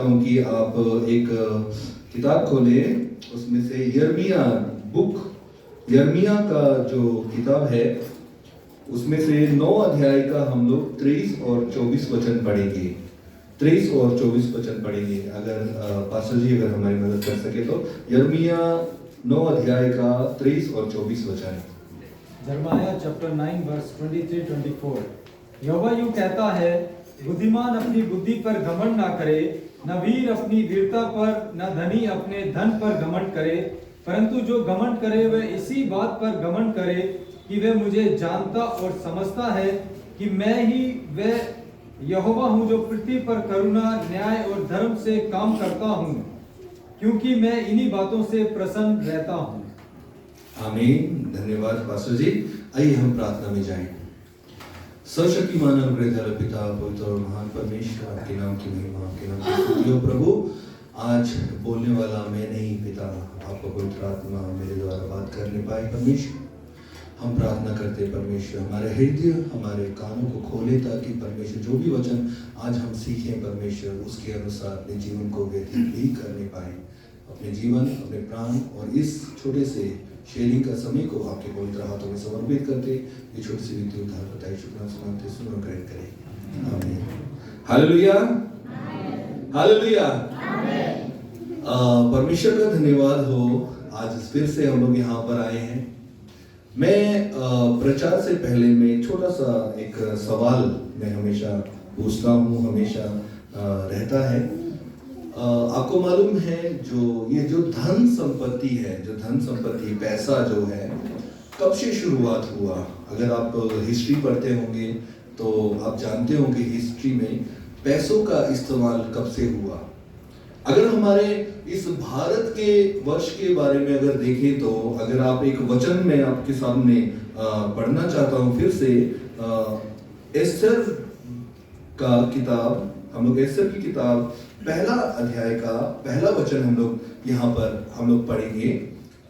हूँ कि आप एक किताब खोलें, उसमें से यर्मिया का जो किताब है उसमें से 9 अध्याय का हम लोग 23 और 24 वचन पढ़ेंगे। 23 और 24 वचन पढ़ेंगे। अगर पास्टर जी अगर हमारी मदद कर सके तो यर्मिया 9 अध्याय का 23 और 24 वचन। जरमाया चैप्टर 9 वर्स 23-24। यहोवा यूं कहता है, बुद्धिमान अपनी बुद्धि पर घमंड ना करे, न वीर अपनी वीरता पर, न धनी अपने धन पर घमंड करे, परंतु जो घमंड करे वह इसी बात पर घमंड करे कि वह मुझे जानता और समझता है कि मैं ही वह यहोवा हूँ जो पृथ्वी पर करुणा, न्याय और धर्म से काम करता हूँ, क्योंकि मैं इन्हीं बातों से प्रसन्न रहता हूँ। आमीन। धन्यवाद पास्टर जी। आइए हम प्रार्थना में जाएं। सर्वशक्तिमान अनुग्रहधारी पिता, पवित्र और महान परमेश्वर, आपके नाम की महिमा, आपके नाम की स्तुति हो प्रभु। आज बोलने वाला मैं नहीं पिता, आपका पवित्र आत्मा मेरे द्वारा बात करने पाए परमेश्वर। हम प्रार्थना करते परमेश्वर हमारे हृदय, हमारे कानों को खोले, ताकि परमेश्वर जो भी वचन आज हम सीखें परमेश्वर उसके अनुसार अपने जीवन को व्यतीत भी करने पाए। अपने जीवन, अपने प्राण और इस छोटे से शेयरिंग का समय को आपके पवित्र हाथों में समर्पित करते ये छोटी सी विधि उद्धार बताई शुक्राना सुनाते सुनो ग्रहण करें। आमीन। Hallelujah, hallelujah. परमेश्वर का धन्यवाद हो, आज फिर से हम लोग यहाँ पर आए हैं। मैं प्रचार से पहले में छोटा सा एक सवाल मैं हमेशा पूछता हूँ, हमेशा रहता है। आपको मालूम है जो धन संपत्ति है, जो धन संपत्ति पैसा जो है, कब से शुरुआत हुआ? अगर आप हिस्ट्री पढ़ते होंगे तो आप जानते होंगे हिस्ट्री में पैसों का इस्तेमाल कब से हुआ। अगर हमारे इस भारत के वर्ष के बारे में अगर देखें तो अगर आप एक वचन में आपके सामने पढ़ना चाहता हूँ फिर से, एस्तर का किताब, हम लोग एस्तर की किताब पहला अध्याय का पहला वचन हम लोग पढ़ेंगे।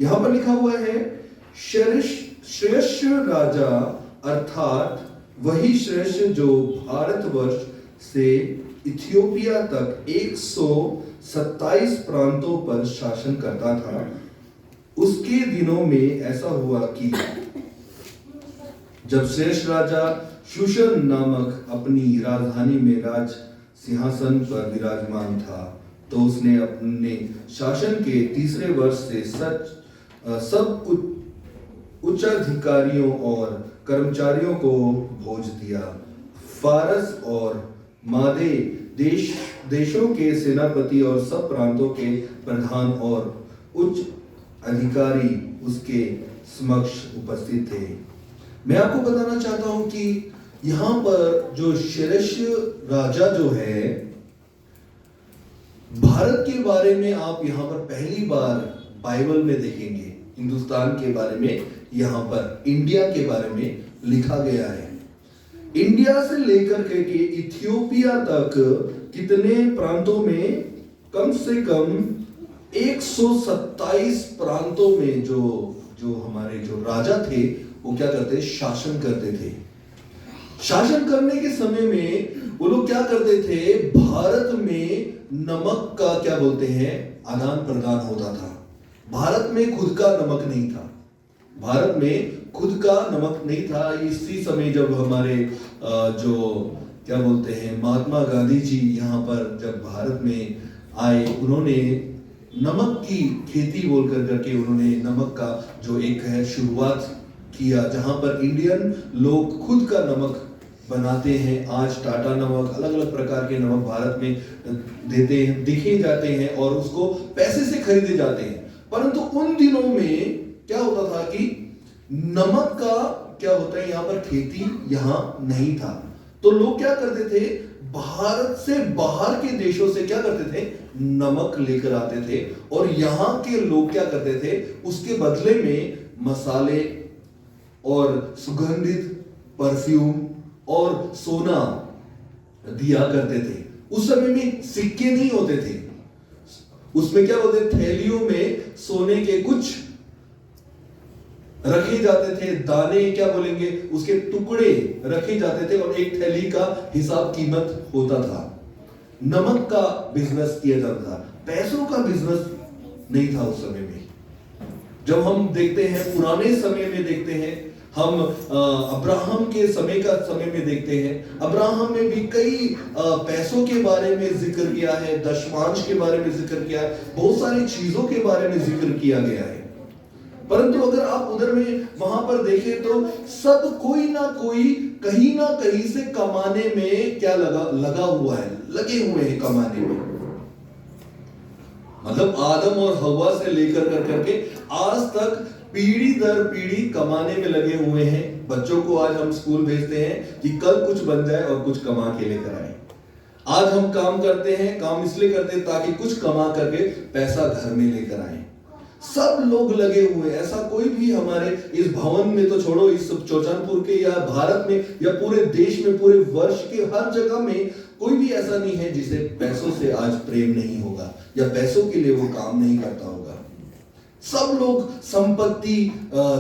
यहाँ पर लिखा हुआ है, श्रेष्ठ राजा अर्थात वही श्रेष्ठ जो भारतवर्ष से इथियोपिया तक 127 प्रांतों पर शासन करता था। उसके दिनों में ऐसा हुआ कि जब श्रेष्ठ राजा शूशन नामक अपनी राजधानी में राज सिंहासन पर विराजमान था, तो उसने अपने शासन के तीसरे वर्ष से सब उच्चाधिकारियों और कर्मचारियों को भोज दिया। फारस और मादे देशों के सेनापति और सब प्रांतों के प्रधान और उच्च अधिकारी उसके समक्ष उपस्थित थे। मैं आपको बताना चाहता हूं कि यहाँ पर जो श्रेष्ठ राजा जो है, भारत के बारे में आप यहाँ पर पहली बार बाइबल में देखेंगे। हिंदुस्तान के बारे में, यहाँ पर इंडिया के बारे में लिखा गया है। इंडिया से लेकर के इथियोपिया तक कितने प्रांतों में, कम से कम 127 प्रांतों में जो हमारे जो राजा थे वो क्या करते, शासन करते थे। शासन करने के समय में वो लोग क्या करते थे, भारत में नमक का क्या बोलते हैं, आदान प्रदान होता था। भारत में खुद का नमक नहीं था, भारत में खुद का नमक नहीं था। इसी समय जब हमारे जो क्या बोलते हैं महात्मा गांधी जी यहाँ पर जब भारत में आए, उन्होंने नमक की खेती बोल करके उन्होंने नमक का जो एक है शुरुआत किया, जहां पर इंडियन लोग खुद का नमक बनाते हैं। आज टाटा नमक, अलग अलग प्रकार के नमक भारत में देते हैं, दिखे जाते हैं और उसको पैसे से खरीदे जाते हैं। परंतु उन दिनों में क्या होता था कि नमक का क्या होता है, यहाँ पर खेती यहाँ नहीं था। तो लोग क्या करते थे, भारत से बाहर के देशों से क्या करते थे, नमक लेकर आते थे और यहाँ के लोग क्या करते थे, उसके बदले में मसाले और सुगंधित परफ्यूम और सोना दिया करते थे। उस समय में सिक्के नहीं होते थे, उसमें क्या बोलते, थैलियों में सोने के कुछ रखे जाते थे, दाने क्या बोलेंगे, उसके टुकड़े रखे जाते थे और एक थैली का हिसाब कीमत होता था। नमक का बिजनेस किया जाता था, पैसों का बिजनेस नहीं था उस समय में। जब हम देखते हैं पुराने समय में देखते हैं, हम अब्राहम के समय में देखते हैं, अब्राहम में भी कई पैसों के बारे में जिक्र किया है, दशमांश के बारे में जिक्र किया है, बहुत सारी चीजों के बारे में जिक्र किया गया है। परंतु अगर आप उधर में वहां पर देखें तो सब कोई ना कहीं ना कहीं से कमाने में क्या लगा हुआ है, लगे हुए हैं कमाने में। मतलब आदम और हवा से लेकर करके आज तक पीढ़ी दर पीढ़ी कमाने में लगे हुए हैं। बच्चों को आज हम स्कूल भेजते हैं कि कल कुछ बन जाए और कुछ कमा के लेकर आए। आज हम काम करते हैं, काम इसलिए करते हैं ताकि कुछ कमा करके पैसा घर में लेकर आए। सब लोग लगे हुए, ऐसा कोई भी हमारे इस भवन में तो छोड़ो, इस चौचानपुर के या भारत में या पूरे देश में, पूरे वर्ष के हर जगह में कोई भी ऐसा नहीं है जिसे पैसों से आज प्रेम नहीं होगा या पैसों के लिए वो काम नहीं करता होगा। सब लोग संपत्ति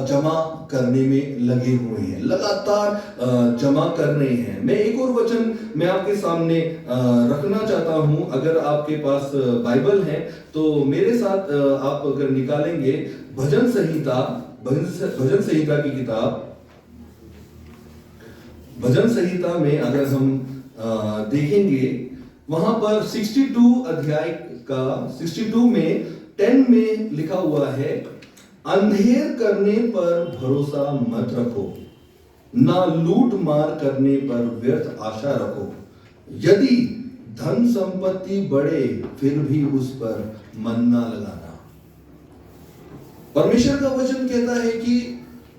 जमा करने में लगे हुए हैं, लगातार जमा कर रहे हैं। मैं एक और वचन मैं आपके सामने रखना चाहता हूं। अगर आपके पास बाइबल है तो मेरे साथ आप अगर निकालेंगे भजन संहिता की किताब, भजन संहिता में अगर हम देखेंगे, वहां पर 62 अध्याय का 62 में 10 में लिखा हुआ है, अंधेर करने पर भरोसा मत रखो, ना लूट मार करने पर व्यर्थ आशा रखो। यदि धन संपत्ति बढ़े फिर भी उस पर मन ना लगाना। परमेश्वर का वचन कहता है कि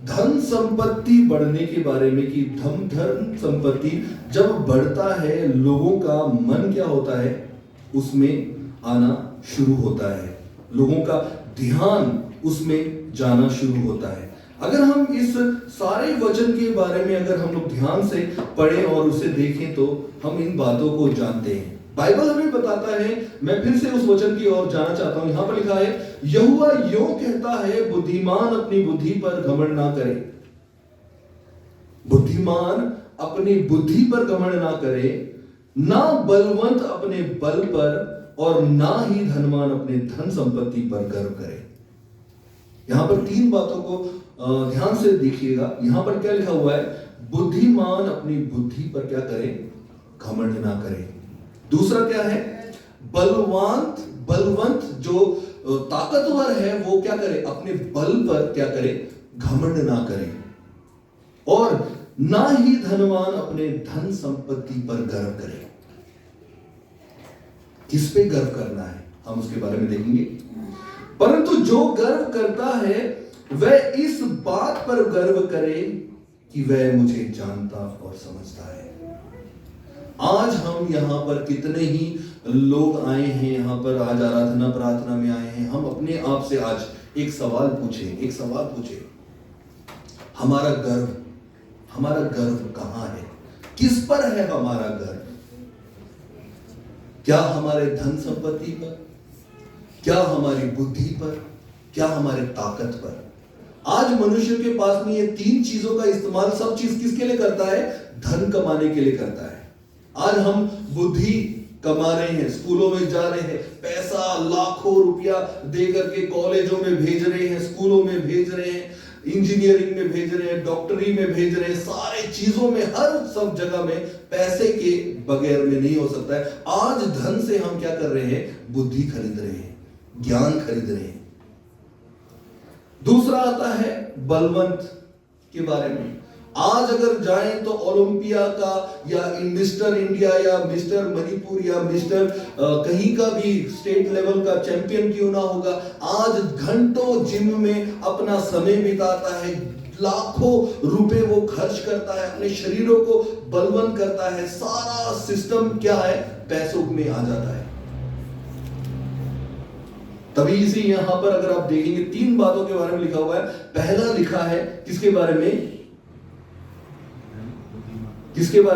धन संपत्ति बढ़ने के बारे में, कि धन संपत्ति जब बढ़ता है लोगों का मन क्या होता है, उसमें आना शुरू होता है, लोगों का ध्यान उसमें जाना शुरू होता है। अगर हम इस सारे वचन के बारे में अगर हम लोग ध्यान से पढ़ें और उसे देखें तो हम इन बातों को जानते हैं। बाइबल हमें बताता है, मैं फिर से उस वचन की ओर जाना चाहता हूं। यहां पर लिखा है, यहोवा यूं कहता है, बुद्धिमान अपनी बुद्धि पर घमंड ना करे। बुद्धिमान अपनी बुद्धि पर घमंड ना करे, ना बलवंत अपने बल पर, और ना ही धनवान अपने धन संपत्ति पर गर्व करे। यहां पर 3 बातों को ध्यान से देखिएगा। यहां पर क्या लिखा हुआ है, बुद्धिमान अपनी बुद्धि पर क्या करे, घमंड ना करे। दूसरा क्या है, बलवंत जो ताकतवर है वो क्या करे, अपने बल पर क्या करे, घमंड ना करे। और ना ही धनवान अपने धन संपत्ति पर गर्व करे। किस पे गर्व करना है हम उसके बारे में देखेंगे। परंतु जो गर्व करता है वह इस बात पर गर्व करे कि वह मुझे जानता और समझता है। आज हम यहां पर कितने ही लोग आए हैं, यहां पर आज आराधना प्रार्थना में आए हैं। हम अपने आप से आज एक सवाल पूछे, हमारा गर्व कहां है, किस पर है हमारा गर्व? क्या हमारे धन संपत्ति पर, क्या हमारी बुद्धि पर, क्या हमारे ताकत पर? आज मनुष्य के पास में ये 3 चीजों का इस्तेमाल सब चीज किसके लिए करता है, धन कमाने के लिए करता है। आज हम बुद्धि कमा रहे हैं, स्कूलों में जा रहे हैं, पैसा लाखों रुपया दे करके कॉलेजों में भेज रहे हैं, स्कूलों में भेज रहे हैं, इंजीनियरिंग में भेज रहे हैं, डॉक्टरी में भेज रहे हैं, सारे चीजों में, हर सब जगह में पैसे के बगैर में नहीं हो सकता है। आज धन से हम क्या कर रहे हैं, बुद्धि खरीद रहे हैं, ज्ञान खरीद रहे हैं। दूसरा आता है बलवंत के बारे में। आज अगर जाएं तो ओलंपिया का या मिस्टर इंडिया या मिस्टर मणिपुर या मिस्टर कहीं का भी स्टेट लेवल का चैंपियन क्यों ना होगा, आज घंटों जिम में अपना समय बिताता है, लाखों रुपए वो खर्च करता है, अपने शरीरों को बलवंत करता है। सारा सिस्टम क्या है, पैसों में आ जाता है। तभी इसी यहां पर अगर आप देखेंगे 3 बातों के बारे में लिखा हुआ है। पहला लिखा है किसके बारे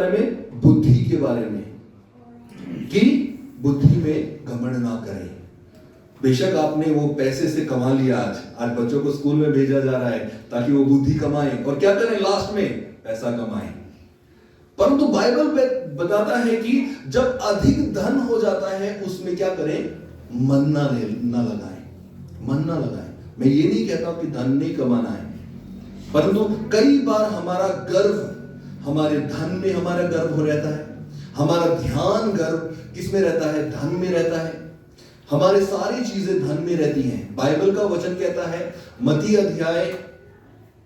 में, बुद्धि के बारे में, कि बुद्धि में घमंड ना करें। बेशक आपने वो पैसे से कमा लिया, आज बच्चों को स्कूल में भेजा जा रहा है ताकि वो बुद्धि कमाएं और क्या करें, लास्ट में पैसा कमाएं। परंतु बाइबल बताता है कि जब अधिक धन हो जाता है उसमें क्या करें, मन ना लगाएं। मैं ये नहीं कहता कि धन नहीं कमाना है, परंतु कई बार हमारा गर्व, हमारे धन में हमारा गर्व हो रहता है, हमारा ध्यान गर्व किस में रहता है, धन में रहता है, हमारे सारी चीजें धन में रहती हैं। बाइबल का वचन कहता है, मत्ती अध्याय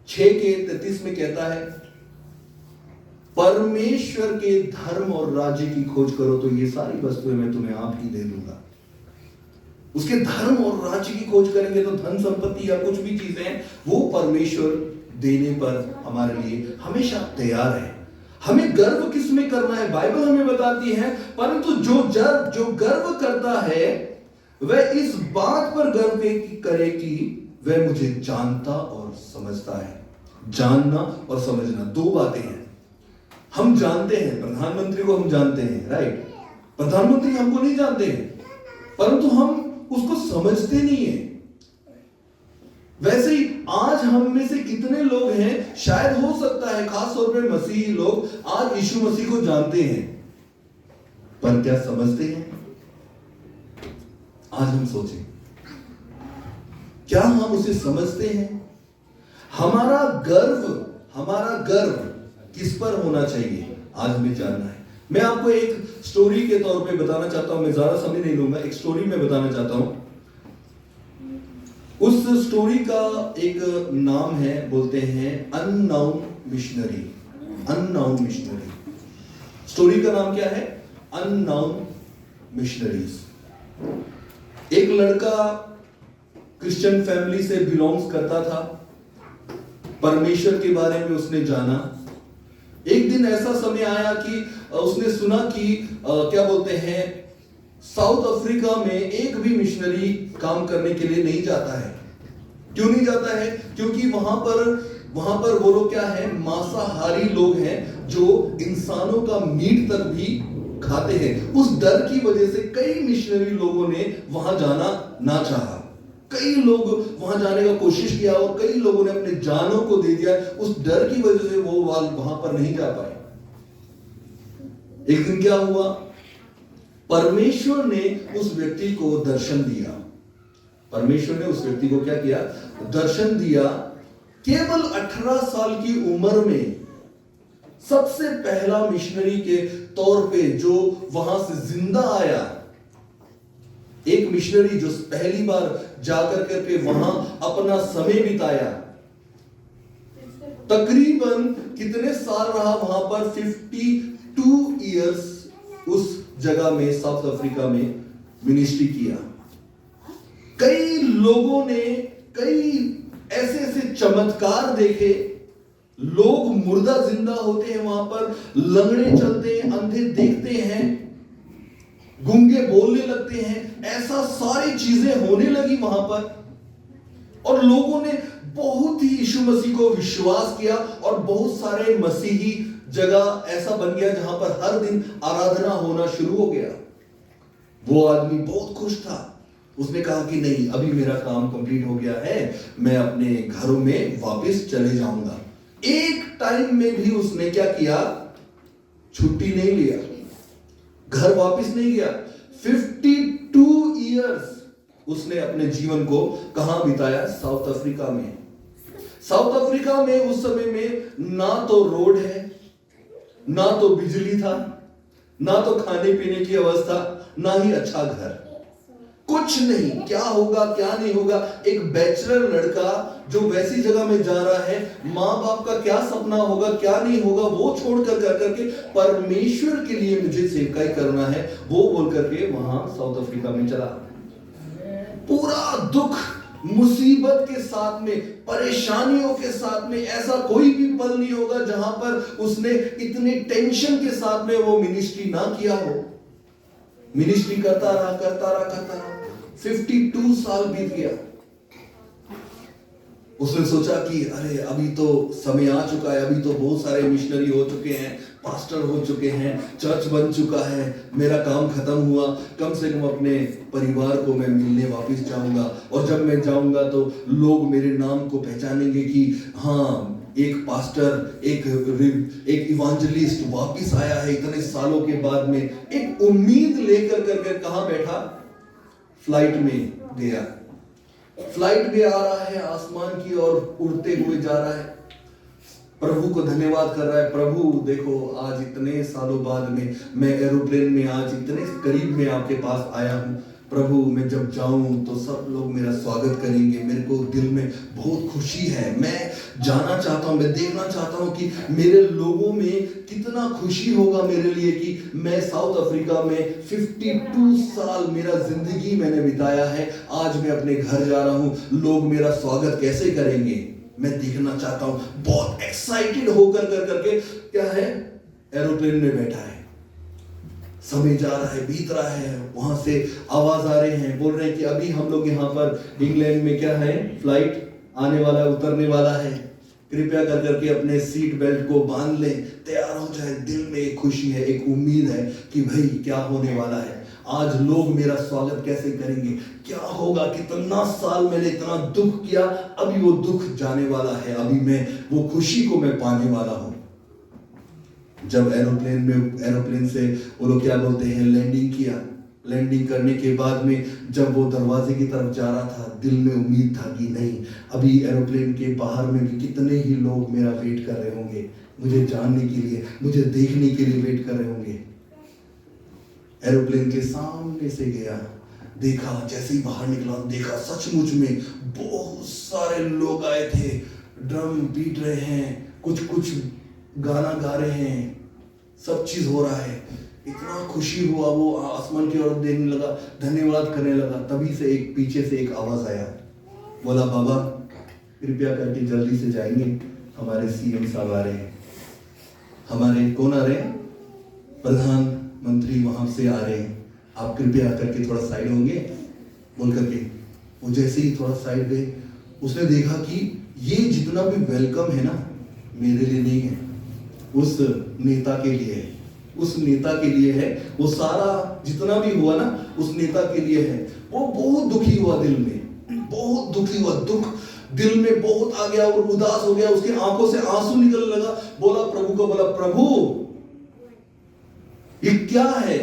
6:33 में कहता है, परमेश्वर के धर्म और राज्य की खोज करो तो ये सारी वस्तुएं मैं तुम्हें आप ही दे दूंगा। उसके धर्म और राज्य की खोज करेंगे तो धन संपत्ति या कुछ भी चीजें वो परमेश्वर देने पर हमारे लिए हमेशा तैयार है। हमें गर्व किस में करना है, बाइबल हमें बताती है, परंतु जो गर्व करता है वह इस बात पर गर्व करे कि वह मुझे जानता और समझता है। जानना और समझना दो बातें हैं। हम जानते हैं प्रधानमंत्री को, हम जानते हैं, राइट, प्रधानमंत्री हमको नहीं जानते हैं, परंतु हम उसको समझते नहीं है। वैसे ही आज हम में से कितने लोग हैं, शायद हो सकता है खास तौर पे मसीही लोग आज यीशु मसीह को जानते हैं, पर क्या समझते हैं? आज हम सोचें, क्या हम उसे समझते हैं? हमारा गर्व किस पर होना चाहिए, आज हमें जानना है। मैं आपको एक स्टोरी के तौर पे बताना चाहता हूं, मैं ज्यादा समय नहीं लूंगा, एक स्टोरी में बताना चाहता हूं। उस स्टोरी का एक नाम है, बोलते हैं अननाउन मिशनरी। स्टोरी का नाम क्या है? Unknown missionaries. एक लड़का क्रिश्चियन फैमिली से बिलोंग्स करता था, परमेश्वर के बारे में उसने जाना। एक दिन ऐसा समय आया कि उसने सुना कि क्या बोलते हैं, साउथ अफ्रीका में एक भी मिशनरी काम करने के लिए नहीं जाता है। क्यों नहीं जाता है? क्योंकि वहां पर वो लोग क्या है, मांसाहारी लोग हैं जो इंसानों का मीट तक भी खाते हैं। उस डर की वजह से कई मिशनरी लोगों ने वहां जाना ना चाहा। कई लोग वहां जाने का कोशिश किया और कई लोगों ने अपने जानों को दे दिया। उस डर की वजह से वो वहां पर नहीं जा पाए। एक दिन क्या हुआ, परमेश्वर ने उस व्यक्ति को दर्शन दिया। परमेश्वर ने उस व्यक्ति को क्या किया? दर्शन दिया। केवल 18 साल की उम्र में सबसे पहला मिशनरी के तौर पे जो वहां से जिंदा आया, एक मिशनरी जो पहली बार जाकर करके वहां अपना समय बिताया। तकरीबन कितने साल रहा वहां पर? 52 इयर्स उस जगह में, साउथ अफ्रीका में मिनिस्ट्री किया। कई लोगों ने कई ऐसे चमत्कार देखे। लोग मुर्दा जिंदा होते हैं वहां पर, लंगड़े चलते हैं, अंधे देखते हैं, गूंगे बोलने लगते हैं। ऐसा सारी चीजें होने लगी वहां पर और लोगों ने बहुत ही यीशु मसीह को विश्वास किया और बहुत सारे मसीही जगह ऐसा बन गया जहां पर हर दिन आराधना होना शुरू हो गया। वो आदमी बहुत खुश था। उसने कहा कि नहीं, अभी मेरा काम कंप्लीट हो गया है, मैं अपने घरों में वापस चले जाऊंगा। एक टाइम में भी उसने क्या किया? छुट्टी नहीं लिया, घर वापस नहीं गया। 52 इयर्स उसने अपने जीवन को कहां बिताया? साउथ अफ्रीका में। साउथ अफ्रीका में उस समय में ना तो रोड है, ना तो बिजली था, ना तो खाने पीने की अवस्था, ना ही अच्छा घर, कुछ नहीं। क्या होगा क्या नहीं होगा? एक बैचलर लड़का जो वैसी जगह में जा रहा है, मां बाप का क्या सपना होगा क्या नहीं होगा वो छोड़कर करके परमेश्वर के लिए मुझे सेवकाई करना है, वो बोल करके वहां साउथ अफ्रीका में चला। पूरा दुख मुसीबत के साथ में, परेशानियों के साथ में, ऐसा कोई भी पल नहीं होगा जहां पर उसने इतने टेंशन के साथ में वो मिनिस्ट्री ना किया हो। मिनिस्ट्री करता रहा। 52 साल बीत गया। उसने सोचा कि अरे अभी तो समय आ चुका है, अभी तो बहुत सारे मिशनरी हो चुके हैं, पास्टर हो चुके हैं, चर्च बन चुका है, मेरा काम खत्म हुआ, कम से कम अपने परिवार को मैं मिलने वापस जाऊंगा और जब मैं जाऊंगा तो लोग मेरे नाम को पहचानेंगे कि हाँ एक पास्टर, एक इवांजलिस्ट वापिस आया है इतने सालों के बाद में, एक उम्मीद लेकर करके कहां बैठा? फ्लाइट में गया, फ्लाइट में आ रहा है, आसमान की ओर उड़ते हुए जा रहा है, प्रभु को धन्यवाद कर रहा है। प्रभु देखो, आज इतने सालों बाद में मैं एरोप्लेन में आज इतने करीब में आपके पास आया हूं। प्रभु मैं जब जाऊं तो सब लोग मेरा स्वागत करेंगे, मेरे को दिल में बहुत खुशी है, मैं जाना चाहता हूं, मैं देखना चाहता हूं कि मेरे लोगों में कितना खुशी होगा मेरे लिए कि मैं साउथ अफ्रीका में 52 साल मेरा जिंदगी मैंने बिताया है, आज मैं अपने घर जा रहा हूं, लोग मेरा स्वागत कैसे करेंगे मैं देखना चाहता हूं। बहुत एक्साइटेड होकर करके क्या है, एरोप्लेन में बैठा है, समय जा रहा है, बीत रहा है, वहां से आवाज आ रहे हैं, बोल रहे हैं कि अभी हम लोग यहाँ पर इंग्लैंड में क्या है, फ्लाइट आने वाला है, उतरने वाला है, कृपया करके अपने सीट बेल्ट को बांध लें, तैयार हो जाए। दिल में एक खुशी है, एक उम्मीद है कि भाई क्या होने वाला है, आज लोग मेरा स्वागत कैसे करेंगे, क्या होगा, कितना साल मैंने इतना दुख किया, अभी वो दुख जाने वाला है, अभी मैं वो खुशी को मैं पाने वाला हूं। जब एरोप्लेन से वो लोग क्या बोलते हैं, लैंडिंग किया, लैंडिंग करने के बाद में जब वो दरवाजे की तरफ जा रहा था, दिल में उम्मीद था कि नहीं, अभी एरोप्लेन के बाहर में भी कितने ही लोग मेरा वेट कर रहे होंगे, मुझे जानने के लिए, मुझे देखने के लिए वेट कर रहे होंगे। एरोप्लेन के सामने से गया, देखा, जैसे ही बाहर निकला देखा सचमुच में बहुत सारे लोग आए थे, ड्रम बीट रहे हैं, कुछ गाना गा रहे हैं, सब चीज हो रहा है। इतना खुशी हुआ, वो आसमान की ओर देखने लगा, धन्यवाद करने लगा। तभी से एक पीछे से एक आवाज आया, बोला बाबा कृपया करके जल्दी से जाएंगे, हमारे सीएम साहब आ रहे हैं, हमारे कौन आ रहे हैं, प्रधानमंत्री वहां से आ रहे हैं, आप कृपया करके थोड़ा साइड होंगे, बोल करके वो जैसे ही थोड़ा साइड गए, उसने देखा कि ये जितना भी वेलकम है ना, मेरे लिए नहीं है, उस नेता के लिए है, उस नेता के लिए है, वो सारा जितना भी हुआ ना उस नेता के लिए है। वो बहुत दुखी हुआ, दिल में बहुत दुखी हुआ, दुख दिल में बहुत आ गया और उदास हो गया, उसके आंखों से आंसू निकलने लगा। बोला प्रभु को, बोला प्रभु ये क्या है?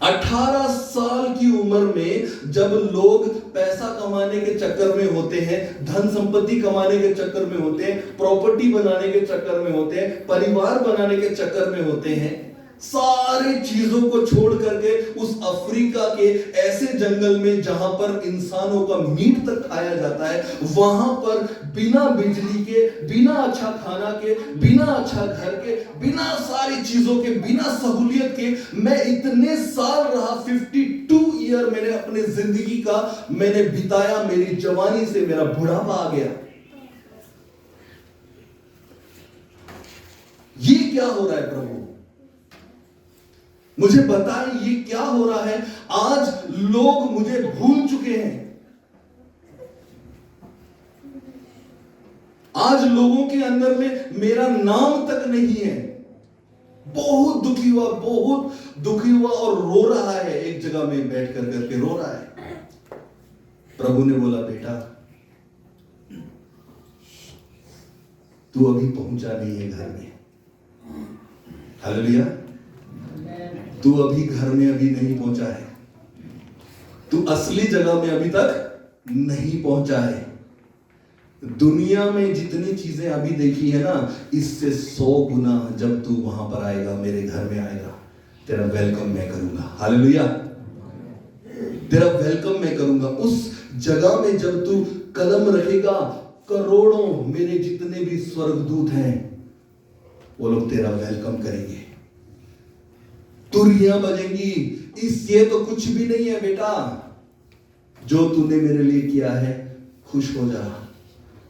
18 साल की उम्र में जब लोग पैसा कमाने के चक्कर में होते हैं, धन संपत्ति कमाने के चक्कर में होते हैं, प्रॉपर्टी बनाने के चक्कर में होते हैं, परिवार बनाने के चक्कर में होते हैं, सारी चीजों को छोड़ करके उस अफ्रीका के ऐसे जंगल में जहां पर इंसानों का मीट तक खाया जाता है, वहां पर बिना बिजली के, बिना अच्छा खाना के, बिना अच्छा घर के, बिना सारी चीजों के, बिना सहूलियत के मैं इतने साल रहा, 52 ईयर मैंने अपने जिंदगी का मैंने बिताया, मेरी जवानी से मेरा बुढ़ापा आ गया। ये क्या हो रहा है प्रभु, मुझे बताएं ये क्या हो रहा है? आज लोग मुझे भूल चुके हैं, आज लोगों के अंदर में मेरा नाम तक नहीं है। बहुत दुखी हुआ, बहुत दुखी हुआ और रो रहा है, एक जगह में बैठ कर करके रो रहा है। प्रभु ने बोला बेटा तू अभी पहुंचा नहीं है घर में, हालेलुया, तू अभी घर में अभी नहीं पहुंचा है, तू असली जगह में अभी तक नहीं पहुंचा है। दुनिया में जितनी चीजें अभी देखी है ना, इससे 100 गुना जब तू वहां पर आएगा, मेरे घर में आएगा, तेरा वेलकम मैं करूंगा, हालेलुया, तेरा वेलकम मैं करूंगा। उस जगह में जब तू कदम रखेगा, करोड़ों मेरे जितने भी स्वर्गदूत हैं वो लोग तेरा वेलकम करेंगे, तुरियां बजेंगी। ये तो कुछ भी नहीं है बेटा, जो तूने मेरे लिए किया है, खुश हो जा,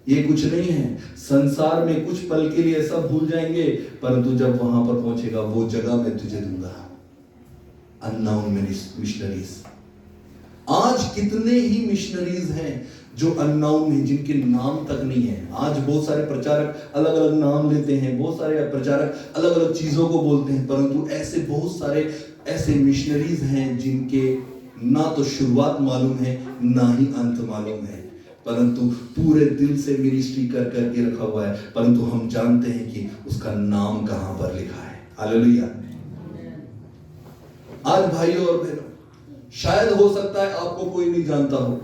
ये कुछ नहीं है। संसार में कुछ पल के लिए सब भूल जाएंगे, परंतु जब वहां पर पहुंचेगा वो जगह मैं तुझे दूंगा। अननोन मिशनरीज, आज कितने ही मिशनरीज हैं जो अननोन हैं, जिनके नाम तक नहीं है। आज बहुत सारे प्रचारक अलग अलग नाम लेते हैं, बहुत सारे प्रचारक अलग अलग चीजों को बोलते हैं, परंतु ऐसे बहुत सारे ऐसे मिशनरीज हैं जिनके ना तो शुरुआत मालूम है ना ही अंत मालूम है। परंतु पूरे दिल से मिनिस्ट्री कर करके रखा हुआ है, परंतु हम जानते हैं कि उसका नाम कहां पर लिखा है। हालेलुया। आज भाइयों और बहनों, शायद हो सकता है आपको कोई नहीं जानता हो,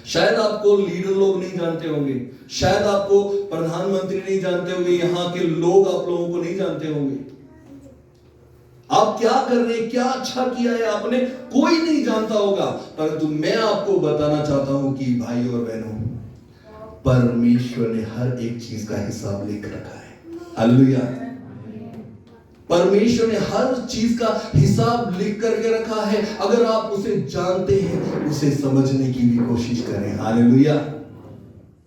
शायद आपको लीडर लोग नहीं जानते होंगे, शायद आपको प्रधानमंत्री नहीं जानते होंगे, यहां के लोग आप लोगों को नहीं जानते होंगे, आप क्या कर रहे हैं, क्या अच्छा किया है आपने, कोई नहीं जानता होगा। परंतु मैं आपको बताना चाहता हूं कि भाइयों और बहनों, परमेश्वर ने हर एक चीज का हिसाब लिख रखा है। हालेलुया। परमेश्वर ने हर चीज का हिसाब लिख करके रखा है। अगर आप उसे जानते हैं, उसे समझने की भी कोशिश करें। हालेलुया।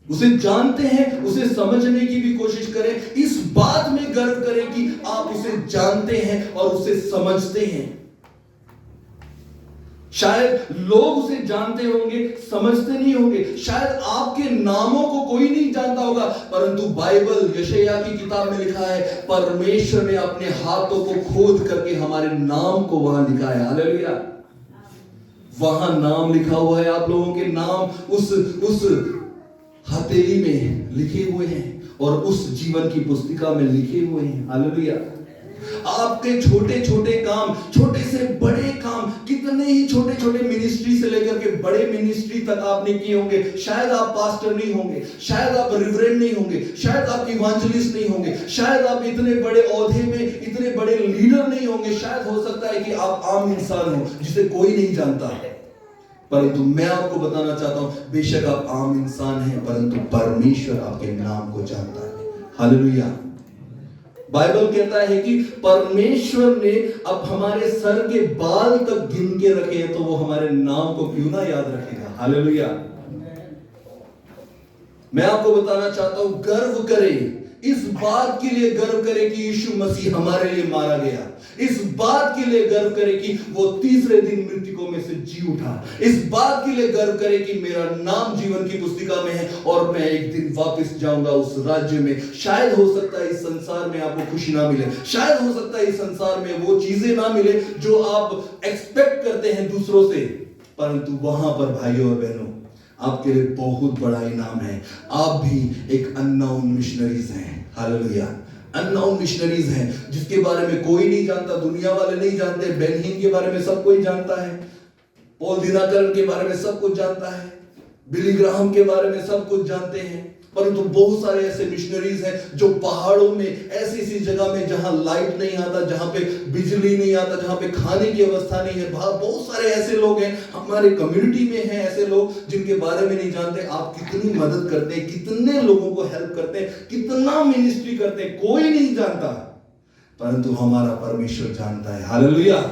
उसे जानते हैं, उसे समझने की भी कोशिश करें। इस बात में गर्व करें कि आप उसे जानते हैं और उसे समझते हैं। शायद लोग उसे जानते होंगे, समझते नहीं होंगे, शायद आपके नामों को कोई नहीं जानता होगा, परंतु बाइबल यशायाह की किताब में लिखा है, परमेश्वर ने अपने हाथों को खोद करके हमारे नाम को वहां लिखा है। हालेलुया। वहां नाम लिखा हुआ है, आप लोगों के नाम उस हथेली में लिखे हुए हैं और उस जीवन की पुस्तिका में लिखे हुए हैं। हालेलुया। आपके छोटे छोटे काम, छोटे से बड़े काम, कितने ही छोटे छोटे मिनिस्ट्री से लेकर के बड़े मिनिस्ट्री तक आपने किए होंगे। शायद आप पास्टर नहीं होंगे, शायद आप रिवरेंड नहीं होंगे, शायद आप इवांजलिस्ट नहीं होंगे, शायद आप इतने बड़े ओहदे में इतने बड़े लीडर नहीं होंगे, शायद हो सकता है कि आप आम इंसान हो जिसे कोई नहीं जानता है। परंतु मैं आपको बताना चाहता हूं, बेशक आप आम इंसान हैं, परंतु परमेश्वर आपके नाम को जानता है। हालेलुया। बाइबल कहता है कि परमेश्वर ने अब हमारे सर के बाल तक गिन के रखे हैं, तो वो हमारे नाम को क्यों ना याद रखेगा। हालेलुया। मैं आपको बताना चाहता हूं, गर्व करें, इस बात के लिए गर्व करें कि यीशु मसीह हमारे लिए मारा गया, इस बात के लिए गर्व करें कि वो तीसरे दिन मृतकों में से जी उठा, इस बात के लिए गर्व करें कि मेरा नाम जीवन की पुस्तिका में है और मैं एक दिन वापस जाऊंगा उस राज्य में। शायद हो सकता है इस संसार में आपको खुशी ना मिले, शायद हो सकता है इस संसार में वो चीजें ना मिले जो आप एक्सपेक्ट करते हैं दूसरों से, परंतु वहां पर भाइयों और बहनों, आपके लिए बहुत बड़ा इनाम है। आप भी एक अननोन मिशनरीज हैं। हालेलुया। अननोन मिशनरीज हैं जिसके बारे में कोई नहीं जानता, दुनिया वाले नहीं जानते। बेन हिन के बारे में सब कोई जानता है, पॉल दिनाकरन के बारे में सब कुछ जानता है, बिली ग्राहम के बारे में सब कुछ जानते हैं, परंतु बहुत सारे ऐसे मिशनरीज हैं जो पहाड़ों में ऐसी जगह में जहां लाइट नहीं आता, जहां पे बिजली नहीं आता, जहां पे खाने की व्यवस्था नहीं है, बहुत सारे ऐसे लोग हैं हमारे कम्युनिटी में हैं, ऐसे लोग जिनके बारे में नहीं जानते। आप कितनी मदद करते हैं, कितने लोगों को हेल्प करते हैं, कितना मिनिस्ट्री करते हैं, कोई नहीं जानता, परंतु हमारा परमेश्वर जानता है। हालेलुया।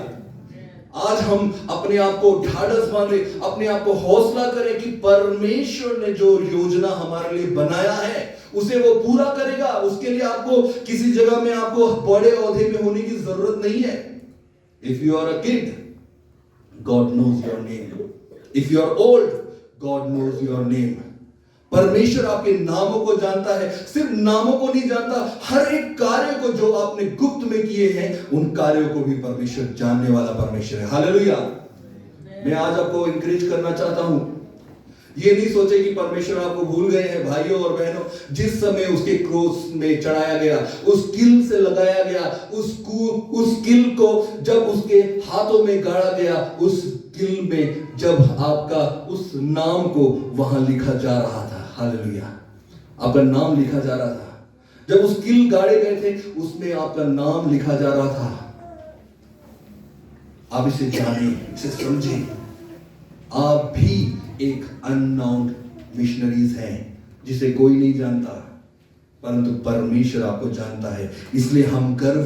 आज हम अपने आप को ढाढ़स बांधे, अपने आप को हौसला करें कि परमेश्वर ने जो योजना हमारे लिए बनाया है उसे वो पूरा करेगा। उसके लिए आपको किसी जगह में आपको बड़े ओहदे में होने की जरूरत नहीं है। If you are a kid, God knows your name. If you are old, God knows your name. परमेश्वर आपके नामों को जानता है, सिर्फ नामों को नहीं जानता, हर एक कार्य को जो आपने गुप्त में किए हैं उन कार्यों को भी परमेश्वर जानने वाला परमेश्वर है। हालेलुया। मैं आज आपको इंकरेज करना चाहता हूं, ये नहीं सोचे कि परमेश्वर आपको भूल गए हैं। भाइयों और बहनों, जिस समय उसके क्रोस में चढ़ाया गया, उस किल से लगाया गया, उस किल को जब उसके हाथों में गाड़ा गया, उस किल में जब आपका उस नाम को वहां लिखा जा रहा था, हालेलुया, आपका नाम लिखा जा रहा था, जब उस किल गाड़े गए थे उसमें आपका नाम लिखा जा रहा था। आप इसे जानिए, इसे समझिए। आप भी एक अननोन मिशनरीज हैं जिसे कोई नहीं जानता, परंतु परमेश्वर आपको जानता है। इसलिए हम गर्व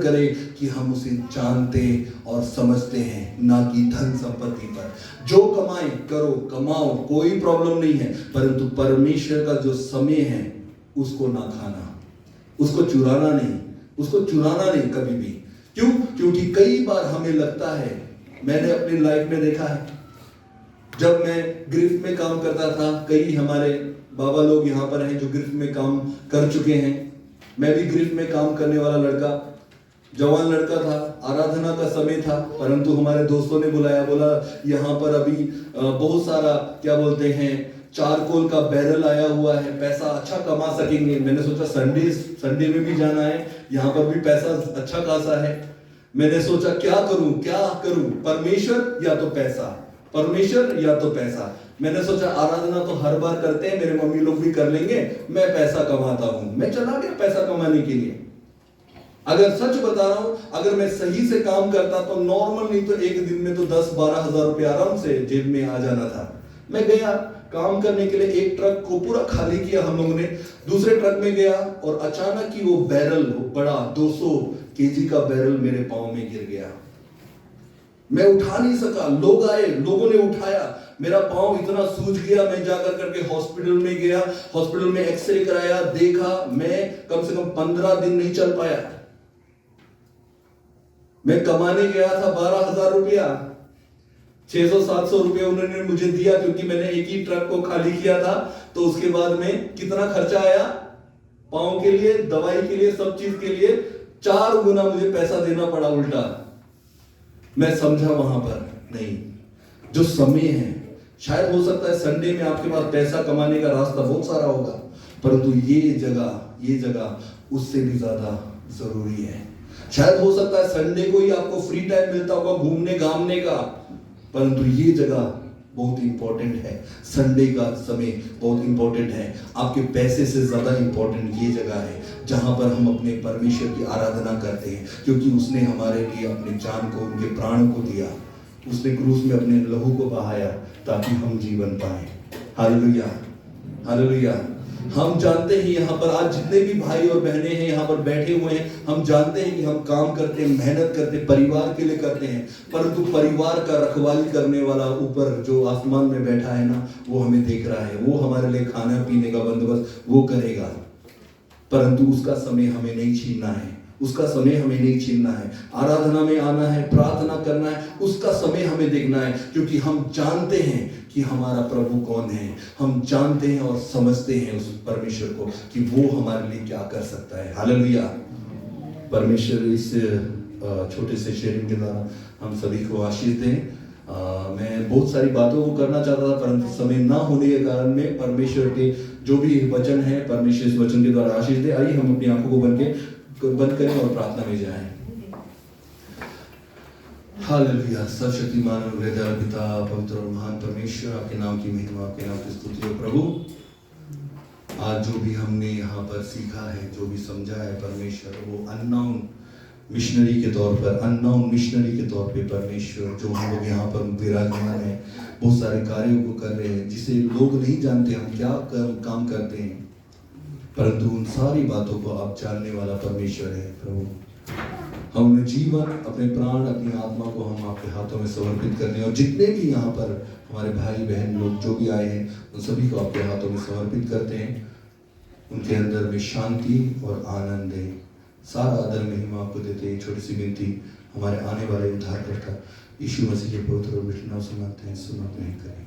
करें कि हम उसे जानते और समझते हैं, ना कि धन संपत्ति पर। जो कमाए करो, कमाओ, कोई प्रॉब्लम नहीं है, परंतु परमेश्वर का जो समय है उसको ना खाना, उसको चुराना नहीं कभी भी। क्यों? क्योंकि कई बार हमें लगता है, मैंने अपनी लाइफ में देखा है, जब मैं गिरफ्त में काम करता था, कई हमारे बाबा लोग यहाँ पर हैं जो गिरफ्त में काम कर चुके हैं, मैं भी गिरफ्त में काम करने वाला लड़का, जवान लड़का था, आराधना का समय था, परंतु हमारे दोस्तों ने बुलाया, बोला यहाँ पर अभी बहुत सारा क्या बोलते हैं चारकोल का बैरल आया हुआ है, पैसा अच्छा कमा सकेंगे। मैंने सोचा संडे में भी जाना है, यहाँ पर भी पैसा अच्छा खासा है। मैंने सोचा क्या करूं, परमेश्वर या तो पैसा, परमेश्वर या तो पैसा। मैंने सोचा आराधना तो हर बार करते हैं, मेरे मम्मी लोग भी कर लेंगे, मैं पैसा कमाता हूं। मैं चला गया पैसा कमाने के लिए। अगर सच बता रहा हूं, अगर मैं सही से काम करता तो नॉर्मल नहीं तो एक दिन में तो 10-12 हजार रुपये आराम से जेब में आ जाना था। मैं गया काम करने के लिए, एक ट्रक को पूरा खाली किया हम लोगों ने, दूसरे ट्रक में गया और अचानक ही वो बैरल, वो बड़ा 200 केजी का बैरल मेरे पांव में गिर गया। मैं उठा नहीं सका, लोग आए, लोगों ने उठाया, मेरा पांव इतना सूज गया। मैं जाकर करके हॉस्पिटल में गया, हॉस्पिटल में एक्सरे कराया, देखा, मैं कम से कम 15 दिन नहीं चल पाया। मैं कमाने गया था 12,000 रुपया, 600-700 रुपये उन्होंने मुझे दिया क्योंकि मैंने एक ही ट्रक को खाली किया था। तो उसके बाद में कितना खर्चा आया पाँव के लिए, दवाई के लिए, सब चीज के लिए 4 गुना मुझे पैसा देना पड़ा उल्टा। मैं समझा वहां पर नहीं, जो समय है, शायद हो सकता है संडे में आपके पास पैसा कमाने का रास्ता बहुत सारा होगा, परंतु ये जगह उससे भी ज्यादा जरूरी है। शायद हो सकता है संडे को ही आपको फ्री टाइम मिलता होगा घूमने घामने का, परंतु ये जगह बहुत इंपॉर्टेंट है। संडे का समय बहुत इंपॉर्टेंट है। आपके पैसे से ज्यादा इंपॉर्टेंट ये जगह है जहां पर हम अपने परमेश्वर की आराधना करते हैं, क्योंकि उसने हमारे लिए अपने जान को, उनके प्राण को दिया। उसने क्रूस में अपने लहू को बहाया ताकि हम जीवन पाए। Hallelujah, hallelujah. हम जानते हैं यहाँ पर आज जितने भी भाई और बहनें हैं यहाँ पर बैठे हुए हैं, हम जानते हैं कि हम काम करते हैं, मेहनत करते हैं, परिवार के लिए करते हैं, परंतु परिवार का रखवाली करने वाला ऊपर जो आसमान में बैठा है ना, वो हमें देख रहा है। वो हमारे लिए खाना पीने का बंदोबस्त वो करेगा, परंतु उसका समय हमें नहीं छीनना है, उसका समय हमें नहीं छीनना है। आराधना में आना है, प्रार्थना करना है, उसका समय हमें देखना है, क्योंकि हम जानते हैं कि हमारा प्रभु कौन है। हम जानते हैं और समझते हैं उस परमेश्वर को कि वो हमारे लिए क्या कर सकता है। हालेलुया। परमेश्वर इस छोटे से शेयरिंग के द्वारा हम सभी को आशीष दें। मैं बहुत सारी बातों को करना चाहता था, परंतु समय ना होने के कारण में परमेश्वर के जो भी वचन है, परमेश्वर इस वचन के द्वारा आशीष दे। आइए हम अपनी आंखों को बंद करें और प्रार्थना में जाएं। हालेलुया। सर्वशक्तिमान और हृदय पिता, पवित्र और महान परमेश्वर, आपके नाम की महिमा, आपके नाम की स्तुति हो प्रभु। आज जो भी हमने यहाँ पर सीखा है, जो भी समझा है परमेश्वर, वो अननोन मिशनरी के तौर पे परमेश्वर, जो हम लोग यहाँ पर विराजमान है, बहुत सारे कार्यों को कर रहे हैं जिसे लोग नहीं जानते हम क्या काम करते हैं, परंतु उन सारी बातों को आप जानने वाला परमेश्वर है प्रभु। हम अपने जीवन, अपने प्राण, अपनी आत्मा को हम आपके हाथों में समर्पित करते हैं, और जितने भी यहाँ पर हमारे भाई बहन लोग जो भी आए हैं, उन सभी को आपके हाथों में समर्पित करते हैं। उनके अंदर में शांति और आनंद है। सारा आदर महिमा आपको देते हैं। छोटी सी विनती हमारे आने वाले उद्धारकर्ता यीशु मसीह के पवित्र और मिठे नाम से मांगते हैं, सुनो करें।